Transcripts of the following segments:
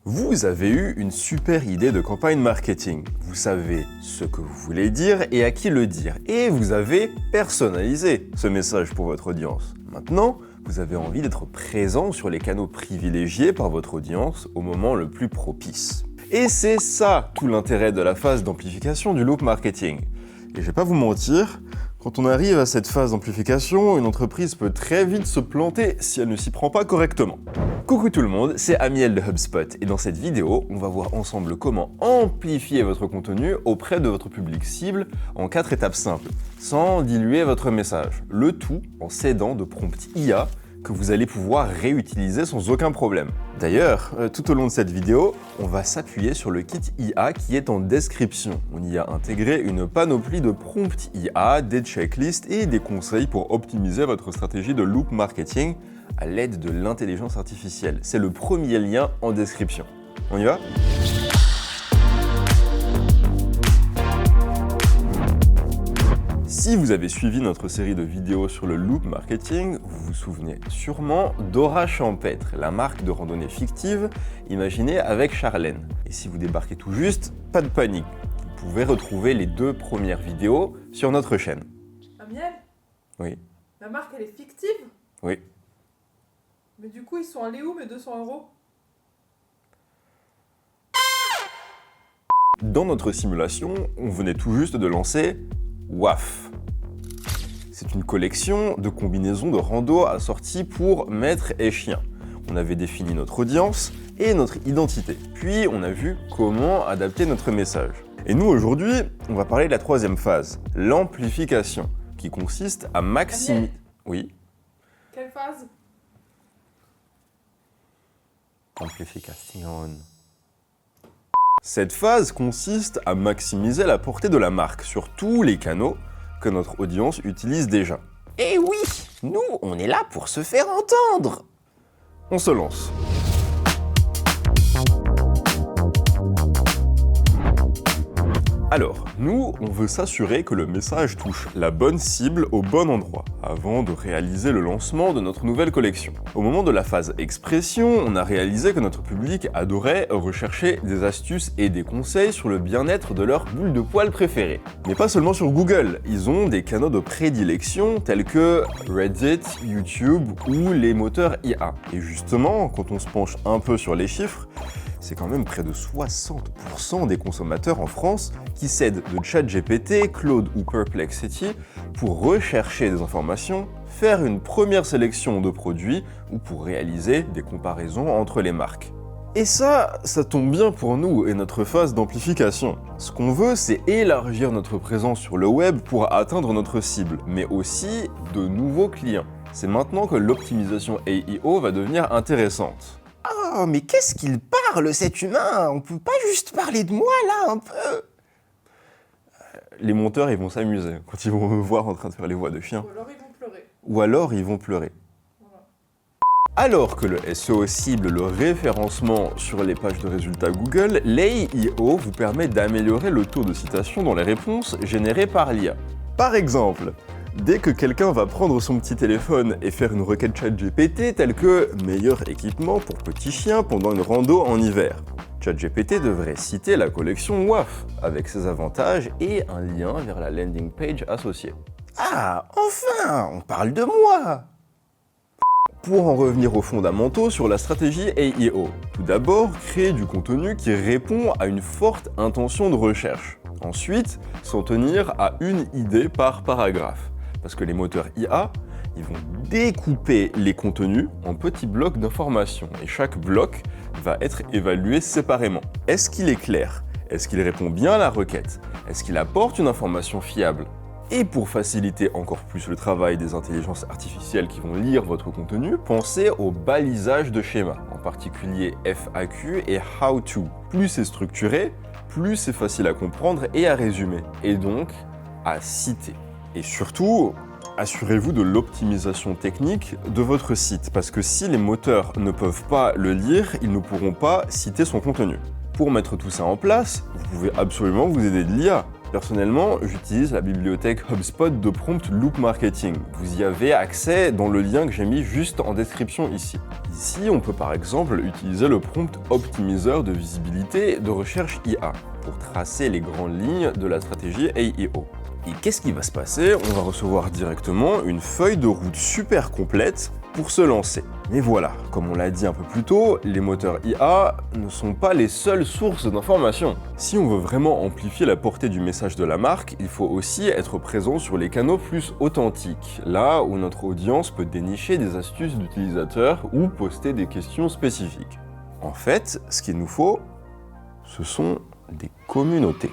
Vous avez eu une super idée de campagne marketing. Vous savez ce que vous voulez dire et à qui le dire. Et vous avez personnalisé ce message pour votre audience. Maintenant, vous avez envie d'être présent sur les canaux privilégiés par votre audience au moment le plus propice. Et c'est ça tout l'intérêt de la phase d'amplification du loop marketing. Et je vais pas vous mentir, quand on arrive à cette phase d'amplification, une entreprise peut très vite se planter si elle ne s'y prend pas correctement. Coucou tout le monde, c'est Amiel de HubSpot et dans cette vidéo, on va voir ensemble comment amplifier votre contenu auprès de votre public cible en 4 étapes simples, sans diluer votre message. Le tout en s'aidant de prompts IA que vous allez pouvoir réutiliser sans aucun problème. D'ailleurs, tout au long de cette vidéo, on va s'appuyer sur le kit IA qui est en description. On y a intégré une panoplie de prompts IA, des checklists et des conseils pour optimiser votre stratégie de loop marketing à l'aide de l'intelligence artificielle. C'est le premier lien en description. On y va ? Si vous avez suivi notre série de vidéos sur le loop marketing, vous vous souvenez sûrement d'Aura Champêtre, la marque de randonnée fictive imaginée avec Charlène. Et si vous débarquez tout juste, pas de panique. Vous pouvez retrouver les 2 premières vidéos sur notre chaîne. Amiel ? Oui. La marque, elle est fictive ? Oui. Mais du coup, ils sont allés où, mes 200 €? Dans notre simulation, on venait tout juste de lancer WAF. C'est une collection de combinaisons de rando assorties pour maître et chien. On avait défini notre audience et notre identité. Puis on a vu comment adapter notre message. Et nous aujourd'hui, on va parler de la 3e phase, l'amplification, qui consiste à maximiser... Oui. Quelle phase? Amplification. Cette phase consiste à maximiser la portée de la marque sur tous les canaux que notre audience utilise déjà. Eh oui, nous, on est là pour se faire entendre. On se lance. Alors, nous, on veut s'assurer que le message touche la bonne cible au bon endroit, avant de réaliser le lancement de notre nouvelle collection. Au moment de la phase expression, on a réalisé que notre public adorait rechercher des astuces et des conseils sur le bien-être de leur bulle de poil préférée. Mais pas seulement sur Google, ils ont des canaux de prédilection tels que Reddit, YouTube ou les moteurs IA. Et justement, quand on se penche un peu sur les chiffres, c'est quand même près de 60% des consommateurs en France qui s'aident de ChatGPT, Claude ou Perplexity pour rechercher des informations, faire une première sélection de produits ou pour réaliser des comparaisons entre les marques. Et ça tombe bien pour nous et notre phase d'amplification. Ce qu'on veut, c'est élargir notre présence sur le web pour atteindre notre cible, mais aussi de nouveaux clients. C'est maintenant que l'optimisation AEO va devenir intéressante. Oh, mais qu'est-ce qu'il parle, cet humain? On peut pas juste parler de moi, là, un peu? Les monteurs, ils vont s'amuser quand ils vont me voir en train de faire les voix de chiens. Ou alors ils vont pleurer. Ou alors, ils vont pleurer. Voilà. Alors que le SEO cible le référencement sur les pages de résultats Google, l'AEO vous permet d'améliorer le taux de citation dans les réponses générées par l'IA. Par exemple, dès que quelqu'un va prendre son petit téléphone et faire une requête ChatGPT telle que « meilleur équipement pour petits chiens pendant une rando en hiver », ChatGPT devrait citer la collection WAF avec ses avantages et un lien vers la landing page associée. Ah, enfin, on parle de moi. Pour en revenir aux fondamentaux sur la stratégie AEO, tout d'abord, créer du contenu qui répond à une forte intention de recherche. Ensuite, s'en tenir à une idée par paragraphe. Parce que les moteurs IA, ils vont découper les contenus en petits blocs d'informations et chaque bloc va être évalué séparément. Est-ce qu'il est clair? Est-ce qu'il répond bien à la requête? Est-ce qu'il apporte une information fiable? Et pour faciliter encore plus le travail des intelligences artificielles qui vont lire votre contenu, pensez au balisage de schémas, en particulier FAQ et How to. Plus c'est structuré, plus c'est facile à comprendre et à résumer, et donc à citer. Et surtout, assurez-vous de l'optimisation technique de votre site, parce que si les moteurs ne peuvent pas le lire, ils ne pourront pas citer son contenu. Pour mettre tout ça en place, vous pouvez absolument vous aider de l'IA. Personnellement, j'utilise la bibliothèque HubSpot de Prompt Loop Marketing. Vous y avez accès dans le lien que j'ai mis juste en description ici. Ici, on peut par exemple utiliser le prompt optimiseur de visibilité de recherche IA pour tracer les grandes lignes de la stratégie AEO. Et qu'est-ce qui va se passer? On va recevoir directement une feuille de route super complète pour se lancer. Mais voilà, comme on l'a dit un peu plus tôt, les moteurs IA ne sont pas les seules sources d'informations. Si on veut vraiment amplifier la portée du message de la marque, il faut aussi être présent sur les canaux plus authentiques, là où notre audience peut dénicher des astuces d'utilisateurs ou poster des questions spécifiques. En fait, ce qu'il nous faut, ce sont des communautés.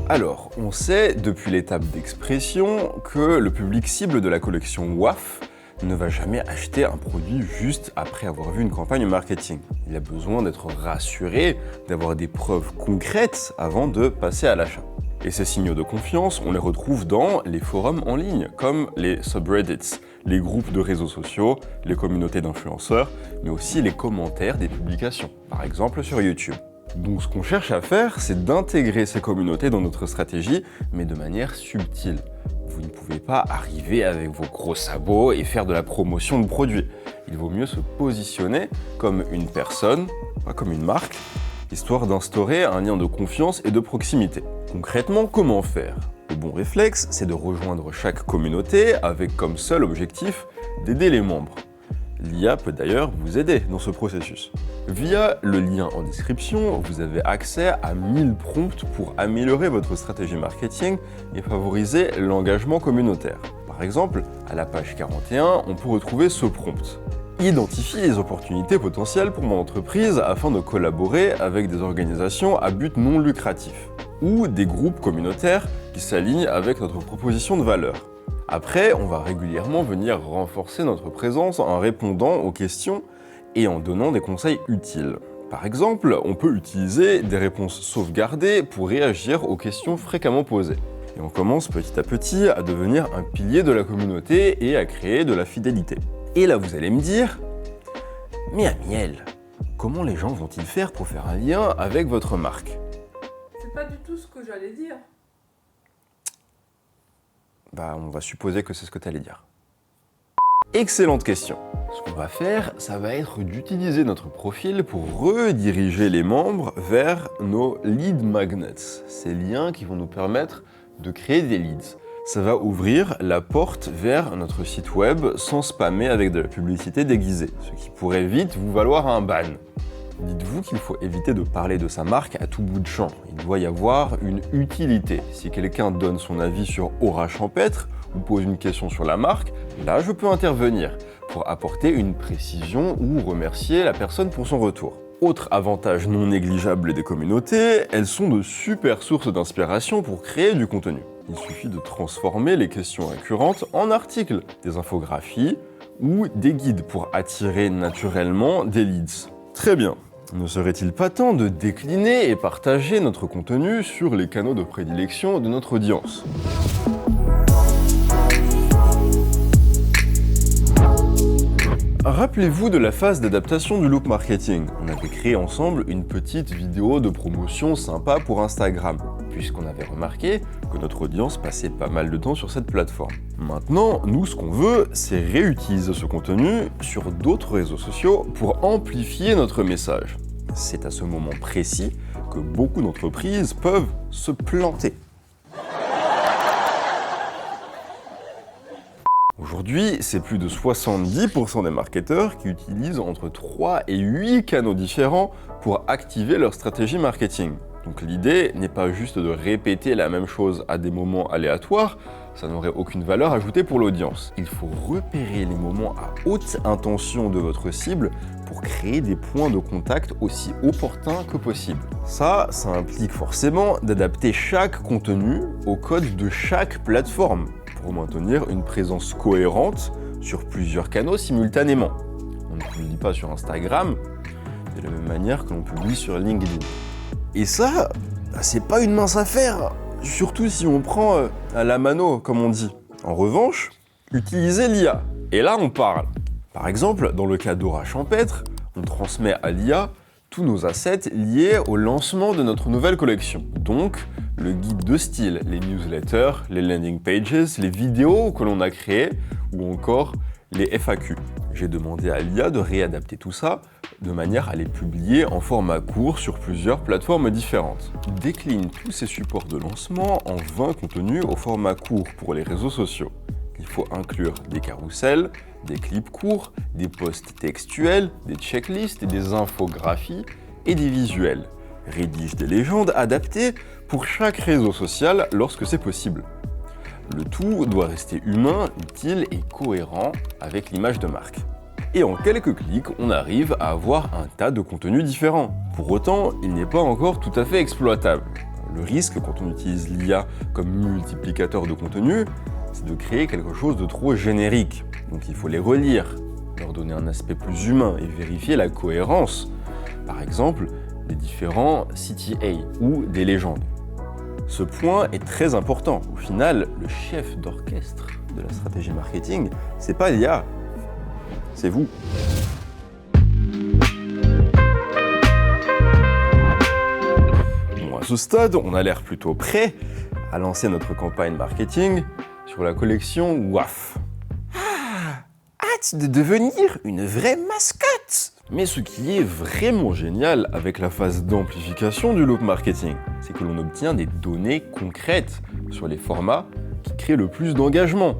Alors, on sait depuis l'étape d'expression que le public cible de la collection WAF ne va jamais acheter un produit juste après avoir vu une campagne marketing. Il a besoin d'être rassuré, d'avoir des preuves concrètes avant de passer à l'achat. Et ces signaux de confiance, on les retrouve dans les forums en ligne, comme les subreddits, les groupes de réseaux sociaux, les communautés d'influenceurs, mais aussi les commentaires des publications, par exemple sur YouTube. Donc ce qu'on cherche à faire, c'est d'intégrer ces communautés dans notre stratégie, mais de manière subtile. Vous ne pouvez pas arriver avec vos gros sabots et faire de la promotion de produits. Il vaut mieux se positionner comme une personne, pas comme une marque, histoire d'instaurer un lien de confiance et de proximité. Concrètement, comment faire? Le bon réflexe, c'est de rejoindre chaque communauté avec comme seul objectif d'aider les membres. L'IA peut d'ailleurs vous aider dans ce processus. Via le lien en description, vous avez accès à 1000 prompts pour améliorer votre stratégie marketing et favoriser l'engagement communautaire. Par exemple, à la page 41, on peut retrouver ce prompt. Identifie les opportunités potentielles pour mon entreprise afin de collaborer avec des organisations à but non lucratif ou des groupes communautaires qui s'alignent avec notre proposition de valeur. Après, on va régulièrement venir renforcer notre présence en répondant aux questions et en donnant des conseils utiles. Par exemple, on peut utiliser des réponses sauvegardées pour réagir aux questions fréquemment posées. Et on commence petit à petit à devenir un pilier de la communauté et à créer de la fidélité. Et là, vous allez me dire, mais Amiel, comment les gens vont-ils faire pour faire un lien avec votre marque? C'est pas du tout ce que j'allais dire. On va supposer que c'est ce que tu allais dire. Excellente question. Ce qu'on va faire, ça va être d'utiliser notre profil pour rediriger les membres vers nos lead magnets, ces liens qui vont nous permettre de créer des leads. Ça va ouvrir la porte vers notre site web sans spammer avec de la publicité déguisée, ce qui pourrait vite vous valoir un ban. Dites-vous qu'il faut éviter de parler de sa marque à tout bout de champ. Il doit y avoir une utilité. Si quelqu'un donne son avis sur Aura Champêtre ou pose une question sur la marque, là je peux intervenir pour apporter une précision ou remercier la personne pour son retour. Autre avantage non négligeable des communautés, elles sont de super sources d'inspiration pour créer du contenu. Il suffit de transformer les questions récurrentes en articles, des infographies ou des guides pour attirer naturellement des leads. Très bien. Ne serait-il pas temps de décliner et partager notre contenu sur les canaux de prédilection de notre audience? Rappelez-vous de la phase d'adaptation du loop marketing. On avait créé ensemble une petite vidéo de promotion sympa pour Instagram, puisqu'on avait remarqué que notre audience passait pas mal de temps sur cette plateforme. Maintenant, nous, ce qu'on veut, c'est réutiliser ce contenu sur d'autres réseaux sociaux pour amplifier notre message. C'est à ce moment précis que beaucoup d'entreprises peuvent se planter. Aujourd'hui, c'est plus de 70% des marketeurs qui utilisent entre 3 et 8 canaux différents pour activer leur stratégie marketing. Donc l'idée n'est pas juste de répéter la même chose à des moments aléatoires, ça n'aurait aucune valeur ajoutée pour l'audience. Il faut repérer les moments à haute intention de votre cible pour créer des points de contact aussi opportuns que possible. Ça implique forcément d'adapter chaque contenu au code de chaque plateforme pour maintenir une présence cohérente sur plusieurs canaux simultanément. On ne publie pas sur Instagram de la même manière que l'on publie sur LinkedIn. Et ça, c'est pas une mince affaire, surtout si on prend à la mano, comme on dit. En revanche, utilisez l'IA. Et là, on parle. Par exemple, dans le cas d'Aura Champêtre, On transmet à l'IA tous nos assets liés au lancement de notre nouvelle collection. Donc, le guide de style, les newsletters, les landing pages, les vidéos que l'on a créées ou encore les FAQ. J'ai demandé à l'IA de réadapter tout ça de manière à les publier en format court sur plusieurs plateformes différentes. Il décline tous ces supports de lancement en 20 contenus au format court pour les réseaux sociaux. Il faut inclure des carousels, des clips courts, des posts textuels, des checklists, des infographies et des visuels. Rédige des légendes adaptées pour chaque réseau social lorsque c'est possible. Le tout doit rester humain, utile et cohérent avec l'image de marque. Et en quelques clics, on arrive à avoir un tas de contenus différents. Pour autant, il n'est pas encore tout à fait exploitable. Le risque quand on utilise l'IA comme multiplicateur de contenu, c'est de créer quelque chose de trop générique. Donc il faut les relire, leur donner un aspect plus humain et vérifier la cohérence. Par exemple, des différents CTA ou des légendes. Ce point est très important. Au final, le chef d'orchestre de la stratégie marketing, c'est pas l'IA, c'est vous. Bon, à ce stade, on a l'air plutôt prêt à lancer notre campagne marketing sur la collection WAF. Hâte de devenir une vraie mascotte. Mais ce qui est vraiment génial avec la phase d'amplification du loop marketing, c'est que l'on obtient des données concrètes sur les formats qui créent le plus d'engagement,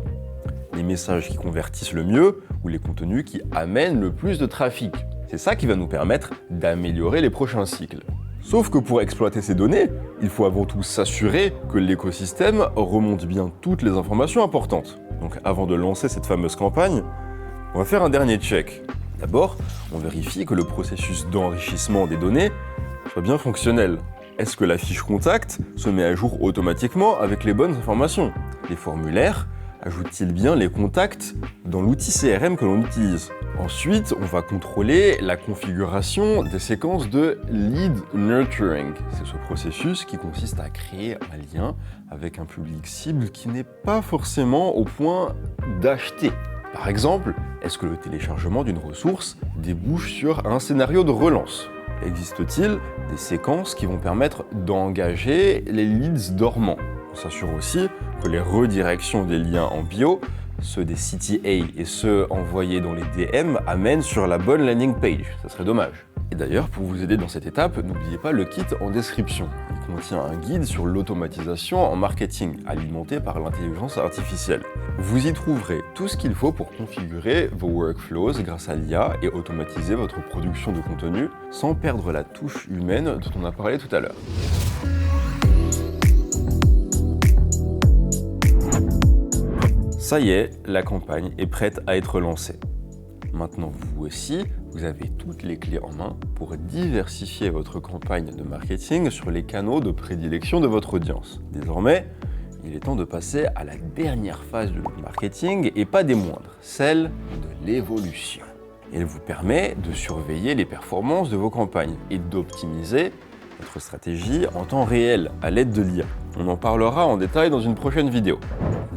les messages qui convertissent le mieux ou les contenus qui amènent le plus de trafic. C'est ça qui va nous permettre d'améliorer les prochains cycles. Sauf que pour exploiter ces données, il faut avant tout s'assurer que l'écosystème remonte bien toutes les informations importantes. Donc avant de lancer cette fameuse campagne, on va faire un dernier check. D'abord, on vérifie que le processus d'enrichissement des données soit bien fonctionnel. Est-ce que la fiche contact se met à jour automatiquement avec les bonnes informations? Les formulaires ajoutent-ils bien les contacts dans l'outil CRM que l'on utilise? Ensuite, on va contrôler la configuration des séquences de lead nurturing. C'est ce processus qui consiste à créer un lien avec un public cible qui n'est pas forcément au point d'acheter. Par exemple, est-ce que le téléchargement d'une ressource débouche sur un scénario de relance? Existe-t-il des séquences qui vont permettre d'engager les leads dormants? On s'assure aussi que les redirections des liens en bio, ceux des CTA et ceux envoyés dans les DM, amènent sur la bonne landing page. Ça serait dommage. Et d'ailleurs, pour vous aider dans cette étape, n'oubliez pas le kit en description. Il contient un guide sur l'automatisation en marketing, alimenté par l'intelligence artificielle. Vous y trouverez tout ce qu'il faut pour configurer vos workflows grâce à l'IA et automatiser votre production de contenu sans perdre la touche humaine dont on a parlé tout à l'heure. Ça y est, la campagne est prête à être lancée. Maintenant, vous aussi, vous avez toutes les clés en main pour diversifier votre campagne de marketing sur les canaux de prédilection de votre audience. Désormais, il est temps de passer à la dernière phase du marketing et pas des moindres, celle de l'évolution. Elle vous permet de surveiller les performances de vos campagnes et d'optimiser votre stratégie en temps réel à l'aide de l'IA. On en parlera en détail dans une prochaine vidéo.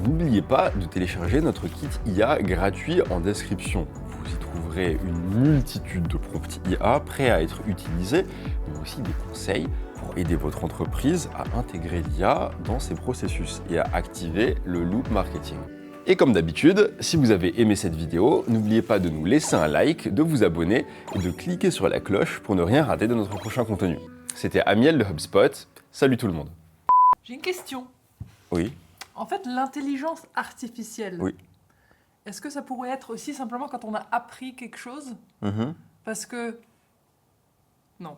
N'oubliez pas de télécharger notre kit IA gratuit en description. Vous y trouverez une multitude de prompts IA prêts à être utilisés, mais aussi des conseils pour aider votre entreprise à intégrer l'IA dans ses processus et à activer le loop marketing. Et comme d'habitude, si vous avez aimé cette vidéo, n'oubliez pas de nous laisser un like, de vous abonner et de cliquer sur la cloche pour ne rien rater de notre prochain contenu. C'était Amiel de HubSpot. Salut tout le monde. J'ai une question. Oui. En fait, l'intelligence artificielle, Oui. est-ce que ça pourrait être aussi simplement quand on a appris quelque chose? Parce que... Non.